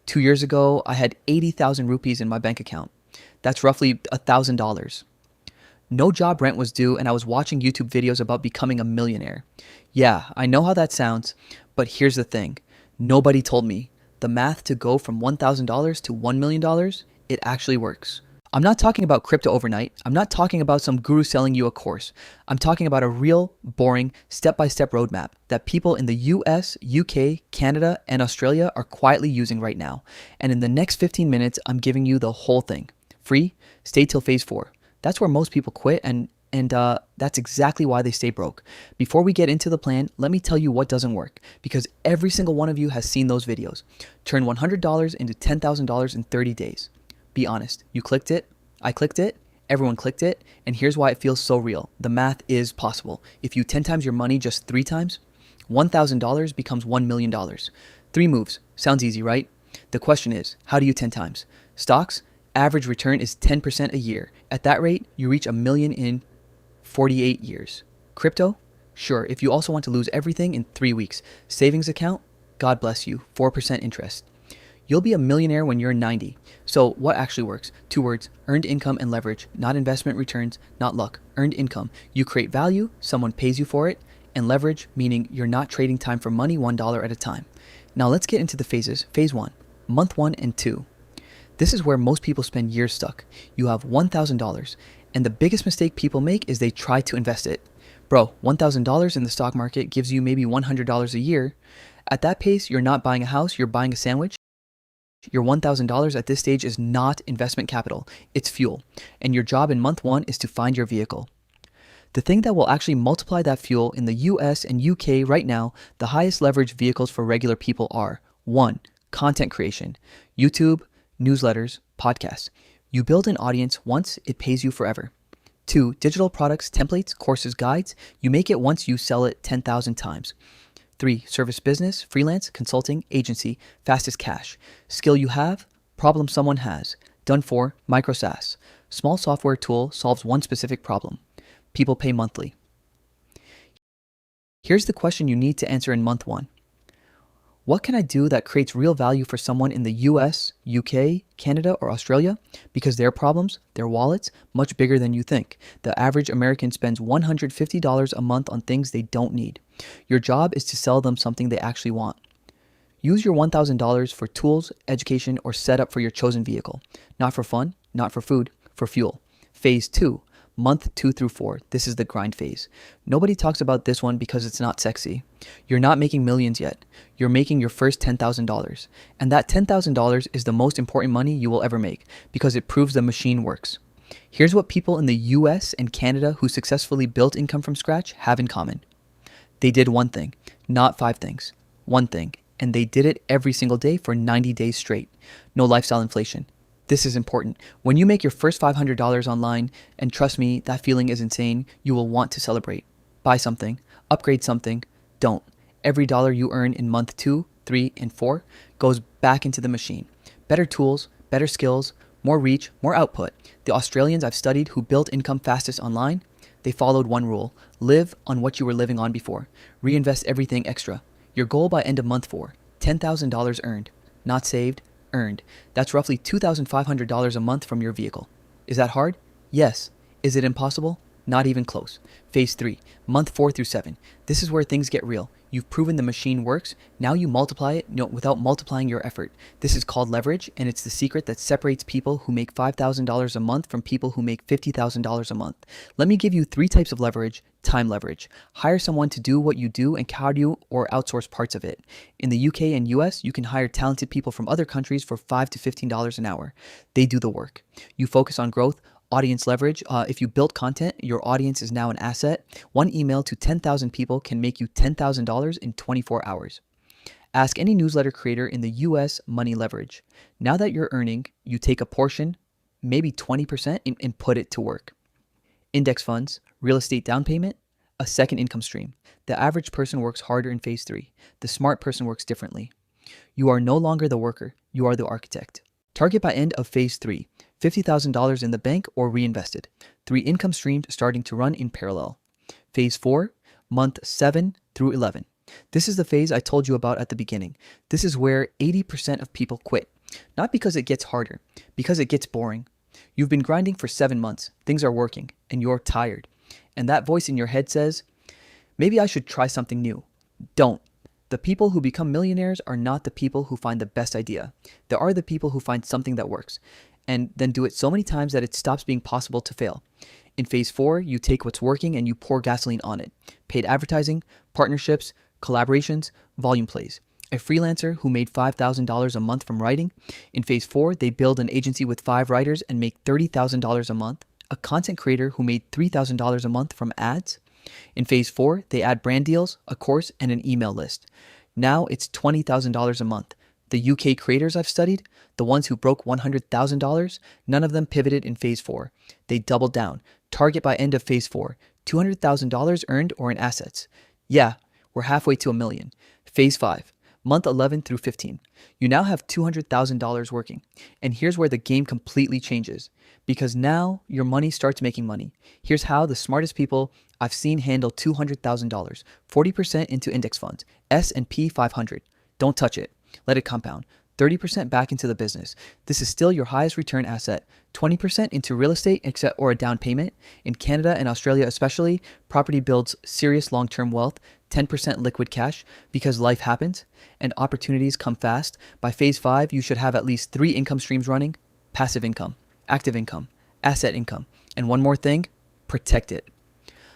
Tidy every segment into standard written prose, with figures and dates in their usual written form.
2 years ago, I had 80,000 rupees in my bank account. That's roughly $1,000. No job rent was due, and I was watching YouTube videos about becoming a millionaire. Yeah, I know how that sounds, but here's the thing. Nobody told me. The math to go from $1,000 to $1 million, it actually works. I'm not talking about crypto overnight. I'm not talking about some guru selling you a course. I'm talking about a real, boring, step-by-step roadmap that people in the US, UK, Canada, and Australia are quietly using right now. And in the next 15 minutes, I'm giving you the whole thing. Free, stay till phase 4. That's where most people quit, and that's exactly why they stay broke. Before we get into the plan, let me tell you what doesn't work, because every single one of you has seen those videos. Turn $100 into $10,000 in 30 days. Be honest, you clicked it, I clicked it, everyone clicked it, and here's why it feels so real. The math is possible. If you 10 times your money just 3 times, $1,000 becomes $1 million. 3 moves. Sounds easy, right? The question is, how do you 10 times? Stocks, average return is 10% a year. At that rate, you reach $1 million in 48 years. Crypto? Sure, if you also want to lose everything in 3 weeks. Savings account? God bless you, 4% interest. You'll be a millionaire when you're 90. So what actually works? 2 words, earned income and leverage, not investment returns, not luck. Earned income. You create value, someone pays you for it, and leverage, meaning you're not trading time for money $1 at a time. Now let's get into the phases. Phase 1, month 1 and 2. This is where most people spend years stuck. You have $1,000, and the biggest mistake people make is they try to invest it. Bro, $1,000 in the stock market gives you maybe $100 a year. At that pace, you're not buying a house, you're buying a sandwich. Your $1,000 at this stage is not investment capital, it's fuel. And your job in month 1 is to find your vehicle. The thing that will actually multiply that fuel in the US and UK right now, the highest leverage vehicles for regular people are 1. Content creation, YouTube, newsletters, podcasts. You build an audience once, it pays you forever. 2. Digital products, templates, courses, guides. You make it once, you sell it 10,000 times. 3. Service business, freelance, consulting, agency, fastest cash. Skill you have, problem someone has. Done for, micro SaaS. Small software tool solves one specific problem. People pay monthly. Here's the question you need to answer in month 1. What can I do that creates real value for someone in the US, UK, Canada, or Australia? Because their problems, their wallets, much bigger than you think. The average American spends $150 a month on things they don't need. Your job is to sell them something they actually want. Use your $1,000 for tools, education, or setup for your chosen vehicle. Not for fun, not for food, for fuel. Phase 2. Month 2 through 4. This is the grind phase. Nobody talks about this one because it's not sexy. You're not making millions yet. You're making your first $10,000. And that $10,000 is the most important money you will ever make because it proves the machine works. Here's what people in the US and Canada who successfully built income from scratch have in common. They did one thing, not 5 things. One thing. And they did it every single day for 90 days straight. No lifestyle inflation. This is important. When you make your first $500 online, and trust me, that feeling is insane, you will want to celebrate. Buy something, upgrade something, don't. Every dollar you earn in month 2, 3, and 4 goes back into the machine. Better tools, better skills, more reach, more output. The Australians I've studied who built income fastest online, they followed one rule. Live on what you were living on before. Reinvest everything extra. Your goal by end of month 4, $10,000 earned. Not saved, earned. That's roughly $2,500 a month from your vehicle. Is that hard? Yes. Is it impossible? Not even close. Phase 3, month 4 through 7. This is where things get real. You've proven the machine works. Now you multiply it without multiplying your effort. This is called leverage, and it's the secret that separates people who make $5,000 a month from people who make $50,000 a month. Let me give you 3 types of leverage. Time leverage. Hire someone to do what you do and cardio or outsource parts of it. In the UK and US, you can hire talented people from other countries for $5 to $15 an hour. They do the work. You focus on growth. Audience leverage. If you built content, your audience is now an asset. One email to 10,000 people can make you $10,000 in 24 hours. Ask any newsletter creator in the US money leverage. Now that you're earning, you take a portion, maybe 20%, and put it to work. Index funds, real estate down payment, a second income stream. The average person works harder in phase 3. The smart person works differently. You are no longer the worker, you are the architect. Target by end of phase 3, $50,000 in the bank or reinvested. 3 income streams starting to run in parallel. Phase 4, month 7 through 11. This is the phase I told you about at the beginning. This is where 80% of people quit. Not because it gets harder, because it gets boring. You've been grinding for 7 months, things are working, and you're tired. And that voice in your head says, maybe I should try something new. Don't. The people who become millionaires are not the people who find the best idea. They are the people who find something that works, and then do it so many times that it stops being possible to fail. In phase 4, you take what's working and you pour gasoline on it. Paid advertising, partnerships, collaborations, volume plays. A freelancer who made $5,000 a month from writing. In phase 4, they build an agency with 5 writers and make $30,000 a month. A content creator who made $3,000 a month from ads. In phase 4, they add brand deals, a course, and an email list. Now it's $20,000 a month. The UK creators I've studied, the ones who broke $100,000, none of them pivoted in phase 4. They doubled down. Target by end of phase 4, $200,000 earned or in assets. Yeah, we're halfway to $1 million. Phase 5, month 11 through 15. You now have $200,000 working. And here's where the game completely changes. Because now your money starts making money. Here's how the smartest people I've seen handle $200,000. 40% into index funds. S&P 500. Don't touch it. Let it compound. 30% back into the business. This is still your highest return asset. 20% into real estate except or a down payment. In Canada and Australia especially, property builds serious long-term wealth. 10% liquid cash because life happens and opportunities come fast. By phase 5, you should have at least 3 income streams running. Passive income, active income, asset income. And one more thing, protect it.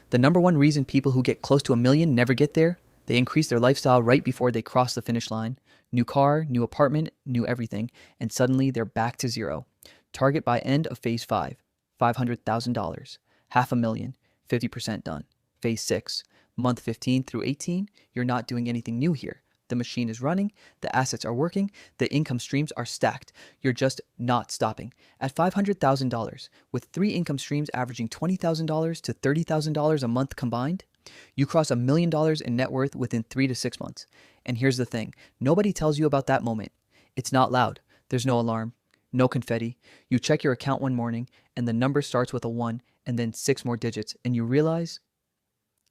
The number one reason people who get close to $1 million never get there, they increase their lifestyle right before they cross the finish line. New car, new apartment, new everything, and suddenly they're back to zero. Target by end of phase 5, $500,000, $500,000, 50% done. Phase 6, month 15 through 18, you're not doing anything new here. The machine is running, the assets are working, the income streams are stacked. You're just not stopping. At $500,000, with 3 income streams averaging $20,000 to $30,000 a month combined, you cross $1 million in net worth within 3 to 6 months. And here's the thing, nobody tells you about that moment. It's not loud. There's no alarm, no confetti. You check your account one morning and the number starts with a 1 and then 6 more digits, and you realize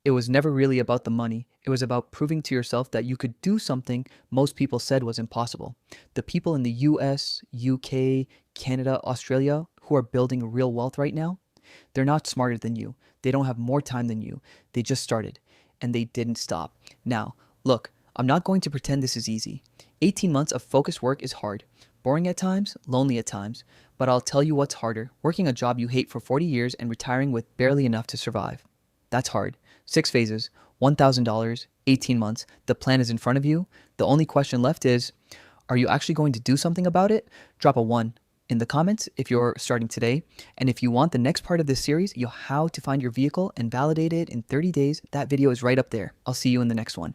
it was never really about the money. It was about proving to yourself that you could do something most people said was impossible. The people in the US, UK, Canada, Australia who are building real wealth right now, they're not smarter than you. They don't have more time than you. They just started and they didn't stop. Now, look, I'm not going to pretend this is easy. 18 months of focused work is hard. Boring at times, lonely at times, but I'll tell you what's harder. Working a job you hate for 40 years and retiring with barely enough to survive. That's hard. 6 phases, $1,000, 18 months. The plan is in front of you. The only question left is, are you actually going to do something about it? Drop a 1 in the comments if you're starting today. And if you want the next part of this series, how to find your vehicle and validate it in 30 days, that video is right up there. I'll see you in the next one.